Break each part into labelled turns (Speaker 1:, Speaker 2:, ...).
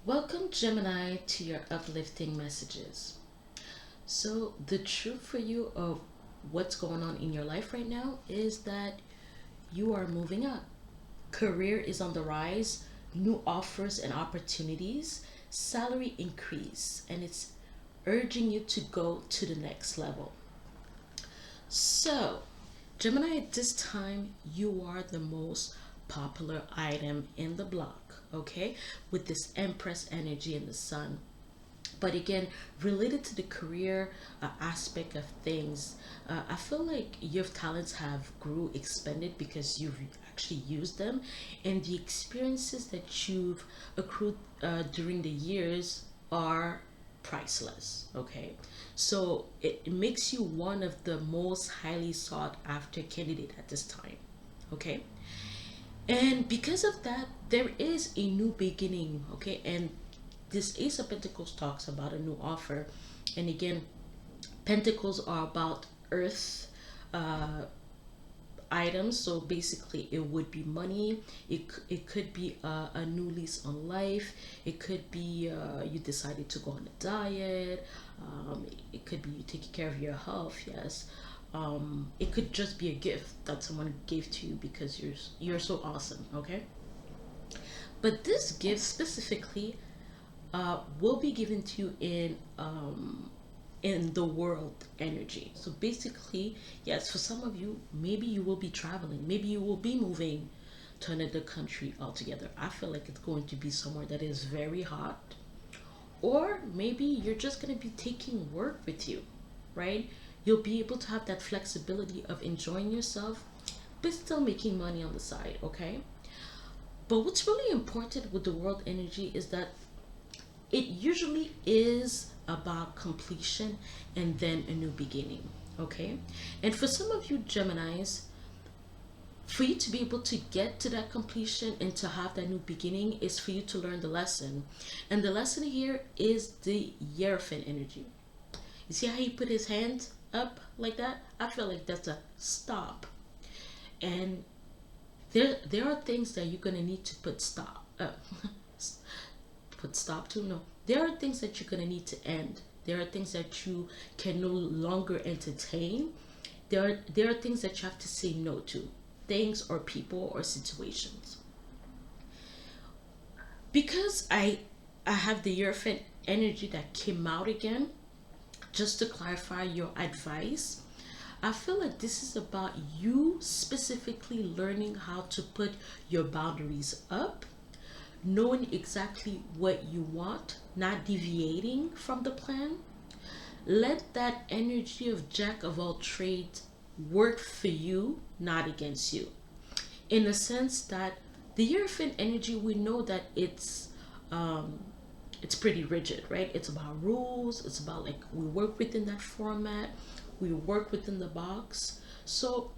Speaker 1: Welcome, Gemini, to your uplifting messages. So, the truth for you of what's going on in your life right now is that you are moving up. Career is on the rise, new offers and opportunities, salary increase, and it's urging you to go to the next level. So, Gemini, at this time, you are the most popular item in the block, okay? With this Empress energy in the sun. But again, related to the career aspect of things, I feel like your talents have grew expanded because you've actually used them, and the experiences that you've accrued during the years are priceless. Okay, so it makes you one of the most highly sought after candidate at this time. Okay, and because of that, there is a new beginning. Okay, and this Ace of Pentacles talks about a new offer. And again, Pentacles are about earth uh, items. So basically, it would be money. It could be a new lease on life. It could be you decided to go on a diet. It could be you taking care of your health. Yes. It could just be a gift that someone gave to you because you're so awesome. Okay. But this gift specifically will be given to you in the world energy. So basically, yes, for some of you, maybe you will be traveling, maybe you will be moving to another country altogether. I feel like it's going to be somewhere that is very hot, or maybe you're just going to be taking work with you, right? You'll be able to have that flexibility of enjoying yourself but still making money on the side. Okay, but what's really important with the world energy is that it usually is about completion and then a new beginning. Okay, and for some of you Geminis, for you to be able to get to that completion and to have that new beginning is for you to learn the lesson. And the lesson here is the Hierophant energy. You see how he put his hand up like that? I feel like that's a stop. And there are things that you're gonna need to put stop to. No, there are things that you're gonna need to end. There are things that you can no longer entertain. There are things that you have to say no to, things or people or situations. Because I have the Hierophant energy that came out again. Just to clarify your advice, I feel like this is about you specifically learning how to put your boundaries up, knowing exactly what you want, not deviating from the plan. Let that energy of Jack of all trades work for you, not against you. In the sense that the Hierophant energy, we know that um, it's pretty rigid, right? It's about rules. It's about like we work within that format, we work within the box. So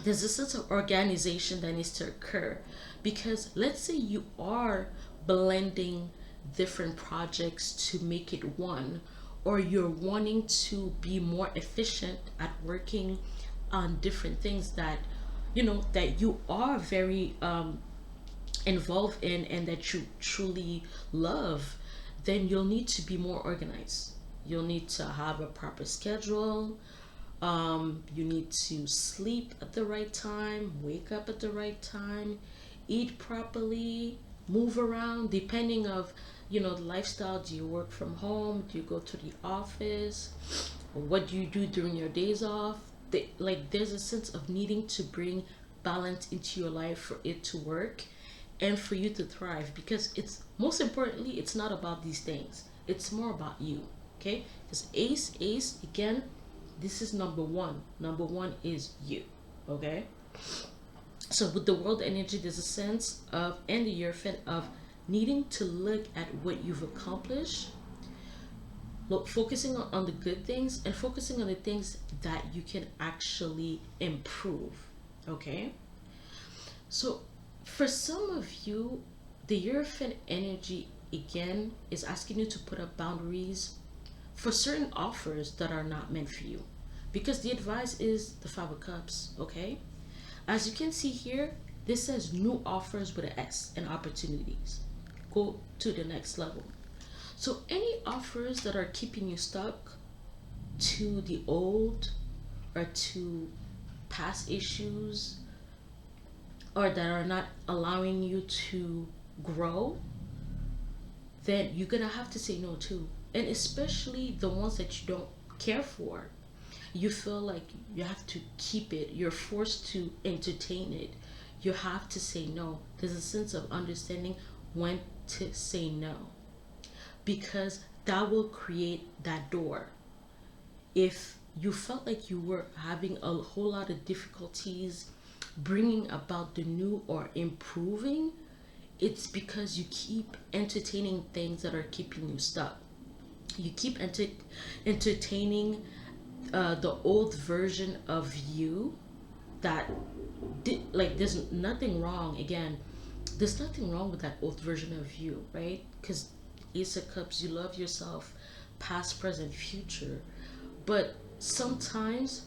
Speaker 1: there's a sense of organization that needs to occur because let's say you are blending different projects to make it one, or you're wanting to be more efficient at working on different things that that you are very involved in and that you truly love, then you'll need to be more organized. You'll need to have a proper schedule. You need to sleep at the right time, wake up at the right time, eat properly, move around depending of the lifestyle. Do you work from home? Do you go to the office? What do you do during your days off? Like there's a sense of needing to bring balance into your life for it to work and for you to thrive, because it's most importantly it's not about these things, it's more about you. Okay, because ace again, this is number one is you. Okay, so with the world energy there's a sense of, and the Hierophant of needing to look at what you've accomplished, look, focusing on the good things and focusing on the things that you can actually improve. Okay, so for some of you, the Hierophant energy again is asking you to put up boundaries for certain offers that are not meant for you. Because the advice is the Five of Cups, okay? As you can see here, this says new offers with an S and opportunities. Go to the next level. So any offers that are keeping you stuck to the old or to past issues or that are not allowing you to grow, then you're gonna have to say no to. And especially the ones that you don't care for. You feel like you have to keep it, you're forced to entertain it. You have to say no. There's a sense of understanding when to say no because that will create that door. If you felt like you were having a whole lot of difficulties bringing about the new or improving, it's because you keep entertaining things that are keeping you stuck. You keep entertaining the old version of you that did, like, there's nothing wrong. Again, there's nothing wrong with that old version of you, right? Because Ace of Cups, you love yourself, past, present, future. But sometimes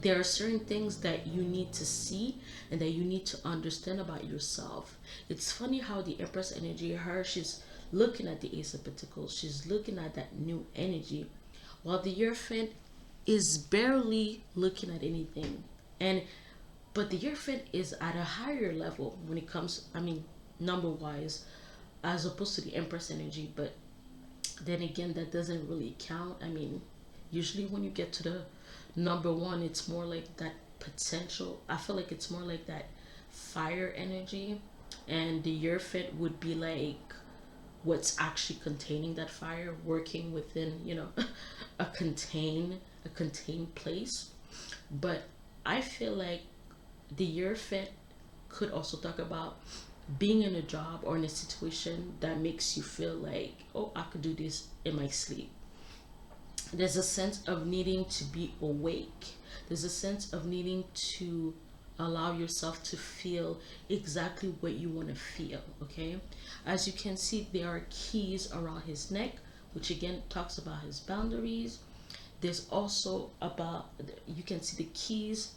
Speaker 1: there are certain things that you need to see and that you need to understand about yourself. It's funny how the Empress energy, her, she's looking at the Ace of Pentacles, she's looking at that new energy, while the Hierophant is barely looking at anything. And but the Hierophant is at a higher level when it comes, I mean, number wise, as opposed to the Empress energy. But then again, that doesn't really count. I mean, usually when you get to the number one, it's more like that potential. I feel like it's more like that fire energy, and the Hierophant would be like what's actually containing that fire, working within, a contained place. But I feel like the Hierophant could also talk about being in a job or in a situation that makes you feel like, oh, I could do this in my sleep. There's a sense of needing to be awake. There's a sense of needing to allow yourself to feel exactly what you want to feel. Okay, as you can see, there are keys around his neck, which again talks about his boundaries. There's also about, you can see the keys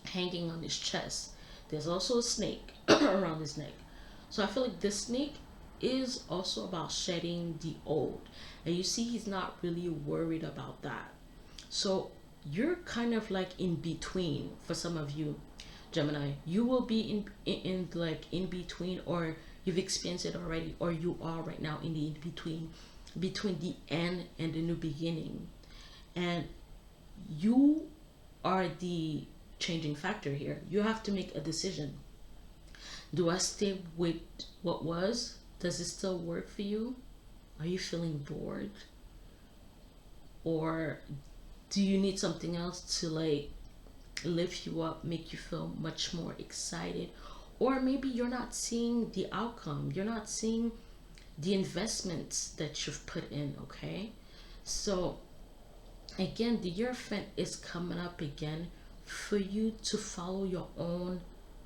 Speaker 1: hanging on his chest. There's also a snake around his neck. So I feel like this snake is also about shedding the old. And you see, he's not really worried about that. So you're kind of like in between for some of you, Gemini. You will be in like in between, or you've experienced it already, or you are right now in the in between the end and the new beginning. And you are the changing factor here. You have to make a decision. Do I stay with what was? Does it still work for you? Are you feeling bored? Or do you need something else to like lift you up, make you feel much more excited? Or maybe you're not seeing the outcome. You're not seeing the investments that you've put in, okay? So again, the Hierophant is coming up again for you to follow your own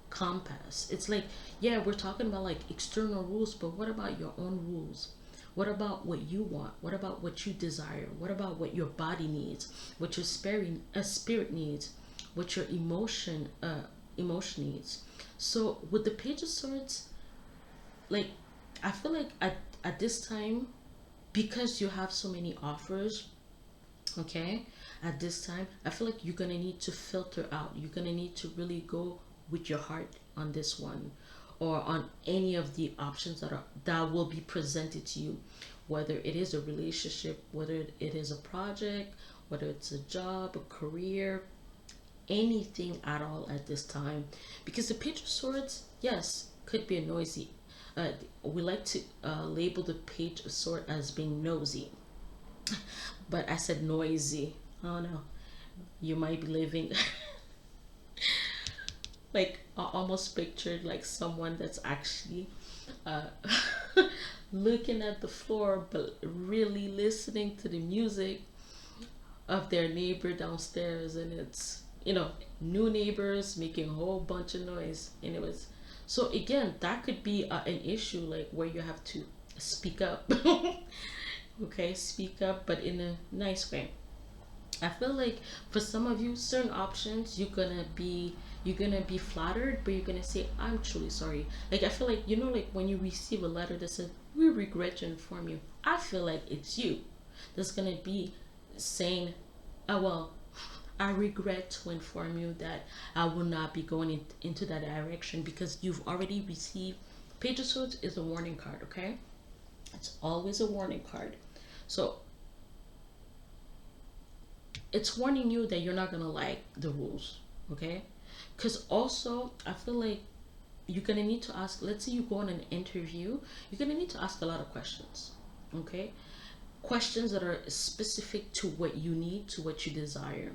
Speaker 1: compass. It's like, yeah, we're talking about like external rules, but what about your own rules? What about what you want? What about what you desire? What about what your body needs? What your spirit needs? What your emotion needs? So with the Page of Swords, like, I feel like at this time, because you have so many offers, okay, at this time I feel like you're gonna need to filter out. You're gonna need to really go with your heart on this one, or on any of the options that will be presented to you, whether it is a relationship, whether it is a project, whether it's a job, a career, anything at all at this time. Because the Page of Swords, yes, could be a noisy, we like to label the Page of Swords as being nosy, but I said noisy. Oh no, you might be living like, I almost pictured like someone that's actually uh, looking at the floor but really listening to the music of their neighbor downstairs, and it's, new neighbors making a whole bunch of noise. Anyways, so again, that could be an issue, like where you have to speak up. Okay, speak up, but in a nice way. I feel like for some of you, certain options, you're gonna be flattered, but you're gonna say, I'm truly sorry. Like, I feel like, like when you receive a letter that says, we regret to inform you. I feel like it's you that's gonna be saying, oh well, I regret to inform you that I will not be going into that direction, because you've already received. Page of Swords is a warning card, okay? It's always a warning card. So it's warning you that you're not gonna like the rules, okay? Because also, I feel like you're gonna need to ask, let's say you go on an interview, you're gonna need to ask a lot of questions, okay? Questions that are specific to what you need, to what you desire.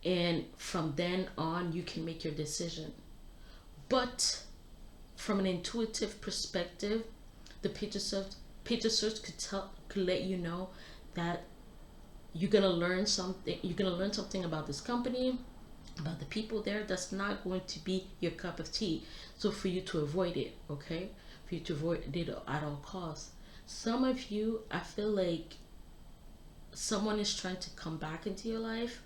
Speaker 1: And from then on, you can make your decision. But from an intuitive perspective, the Page of Swords could let you know that you're gonna learn something about this company, about the people there, that's not going to be your cup of tea. So for you to avoid it, okay? For you to avoid it at all costs. Some of you, I feel like someone is trying to come back into your life,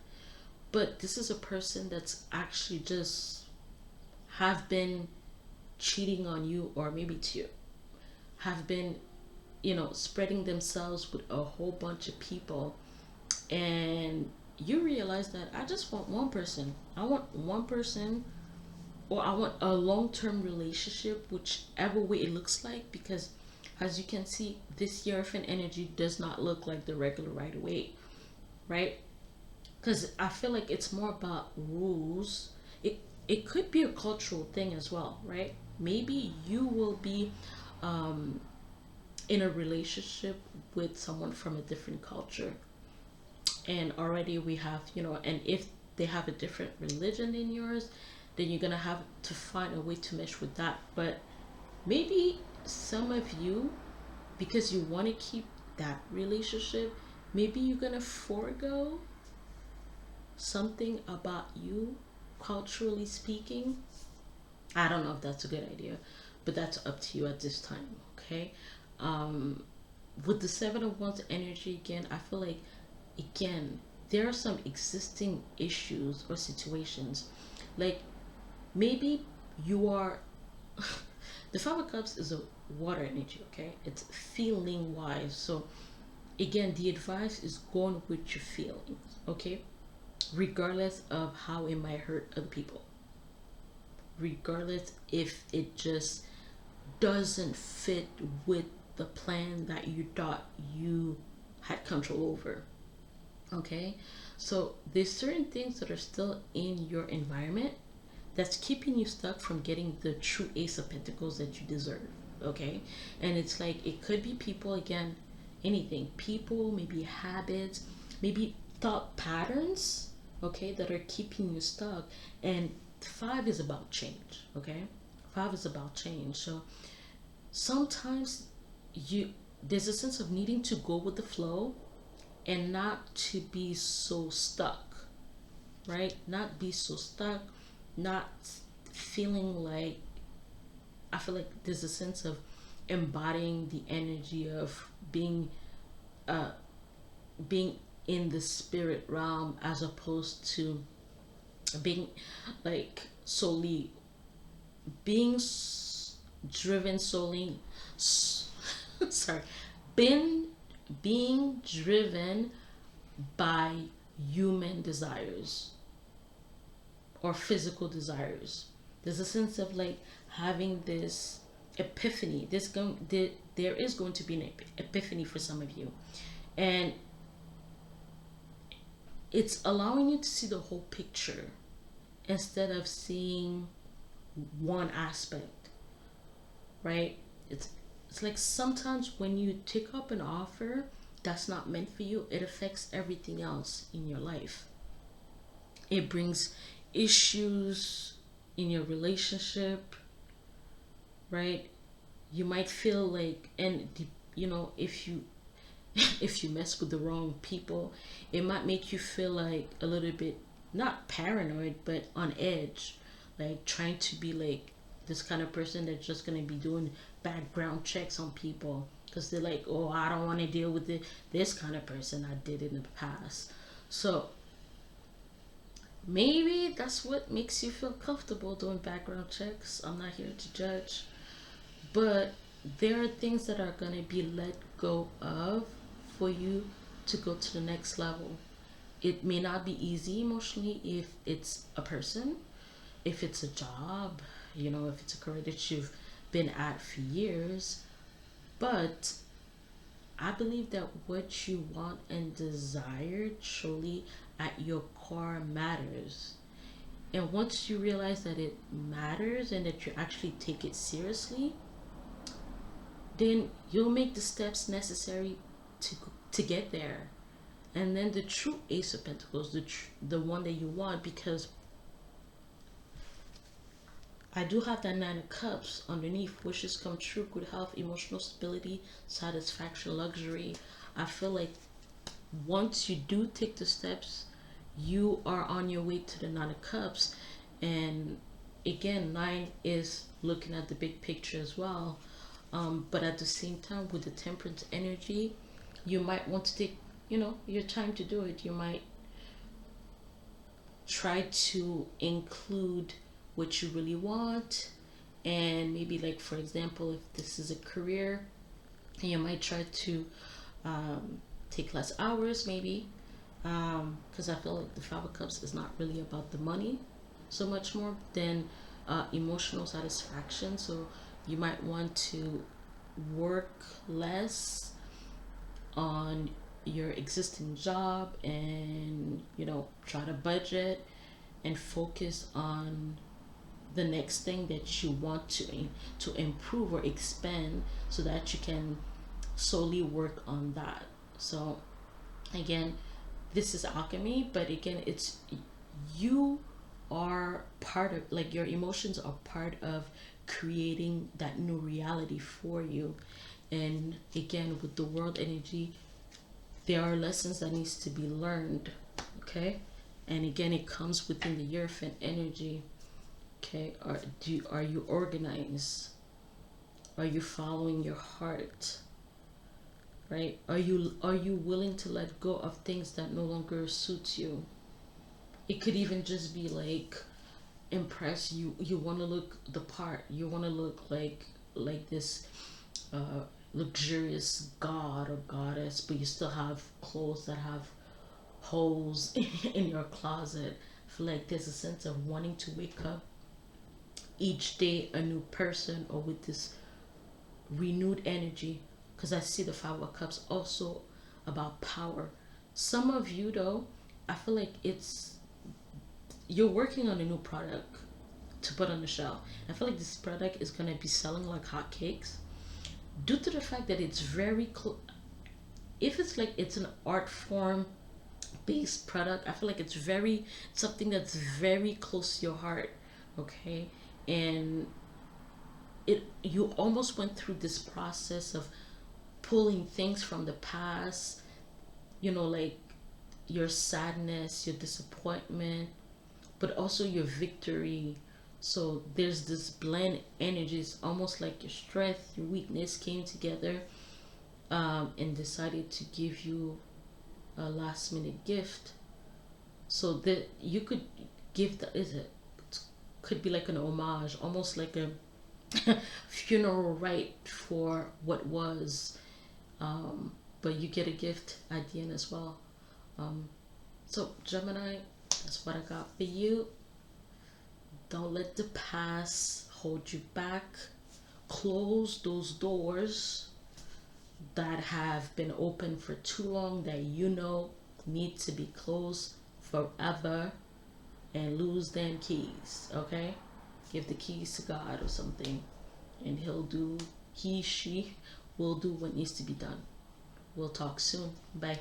Speaker 1: but this is a person that's actually just have been cheating on you, or maybe two, have been, spreading themselves with a whole bunch of people. And you realize that I just want one person. I want one person, or I want a long-term relationship, whichever way it looks like, because as you can see, this Hierophant energy does not look like the regular right away, right? Because I feel like it's more about rules. It could be a cultural thing as well, right? Maybe you will be um, in a relationship with someone from a different culture, and already we have, and if they have a different religion than yours, then you're gonna have to find a way to mesh with that. But maybe some of you, because you want to keep that relationship, maybe you're gonna forego something about you, culturally speaking. I don't know if that's a good idea, but that's up to you at this time, okay? um with the Seven of Wands energy, again, I feel like, again, there are some existing issues or situations, like maybe you are the Five of Cups is a water energy, okay? It's feeling wise. So again, the advice is going with your feelings, okay? Regardless of how it might hurt other people, regardless if it just doesn't fit with the plan that you thought you had control over, okay? So there's certain things that are still in your environment that's keeping you stuck from getting the true Ace of Pentacles that you deserve, okay? And it's like, it could be people, again, anything, people, maybe habits, maybe thought patterns, okay, that are keeping you stuck. And five is about change, okay? Five is about change. So sometimes you there's a sense of needing to go with the flow and not to be so stuck, right? Not be so stuck, not feeling like, I feel like there's a sense of embodying the energy of uh being in the spirit realm, as opposed to being like solely being driven solely sorry, been being driven by human desires or physical desires. There's a sense of like having this epiphany. There is going to be an epiphany for some of you, and it's allowing you to see the whole picture instead of seeing one aspect, right? It's like sometimes when you take up an offer that's not meant for you, it affects everything else in your life. It brings issues in your relationship, right? You might feel like, and if you if you mess with the wrong people, it might make you feel like a little bit, not paranoid, but on edge, like trying to be like this kind of person that's just gonna be doing background checks on people, because they're like, oh, I don't want to deal with this kind of person I did in the past. So maybe that's what makes you feel comfortable doing background checks. I'm not here to judge, but there are things that are going to be let go of for you to go to the next level. It may not be easy emotionally if it's a person, if it's a job, if it's a career that you've been at for years. But I believe that what you want and desire truly at your core matters. And once you realize that it matters and that you actually take it seriously, then you'll make the steps necessary to to get there. And then the true Ace of Pentacles, the one that you want, because I do have that Nine of Cups underneath. Wishes come true, good health, emotional stability, satisfaction, luxury. I feel like once you do take the steps, you are on your way to the Nine of Cups. And again, nine is looking at the big picture as well. But at the same time, with the Temperance energy, you might want to take, your time to do it. You might try to include what you really want, and maybe, like, for example, if this is a career, you might try to take less hours, maybe, because I feel like the Five of Cups is not really about the money so much more than emotional satisfaction. So you might want to work less on your existing job, and try to budget and focus on the next thing that you want to improve or expand, so that you can solely work on that. So again, this is alchemy, but again, it's you are part of, like, your emotions are part of creating that new reality for you. And again, with the world energy, there are lessons that needs to be learned. Okay, and again, it comes within the Hierophant energy. Okay, are you organized? Are you following your heart? Right? Are you willing to let go of things that no longer suits you? It could even just be like, impress you. You want to look the part. You want to look like this luxurious god or goddess, but you still have clothes that have holes in your closet. I feel like there's a sense of wanting to wake up each day a new person, or with this renewed energy, because I see the Five of Cups also about power. Some of you, though, I feel like you're working on a new product to put on the shelf. I feel like this product is going to be selling like hotcakes, due to the fact that it's very if it's like it's an art form based product, I feel like it's very something that's very close to your heart. Okay, and you almost went through this process of pulling things from the past, like your sadness, your disappointment, but also your victory. So there's this blend energy. It's almost like your strength, your weakness came together, and decided to give you a last minute gift. So that you could give the is it could be like an homage, almost like a funeral rite for what was. But you get a gift at the end as well. So Gemini, that's what I got for you. Don't let the past hold you back. Close those doors that have been open for too long, that need to be closed forever, and lose them keys. Okay, give the keys to God or something, and she will do what needs to be done. We'll talk soon. Bye.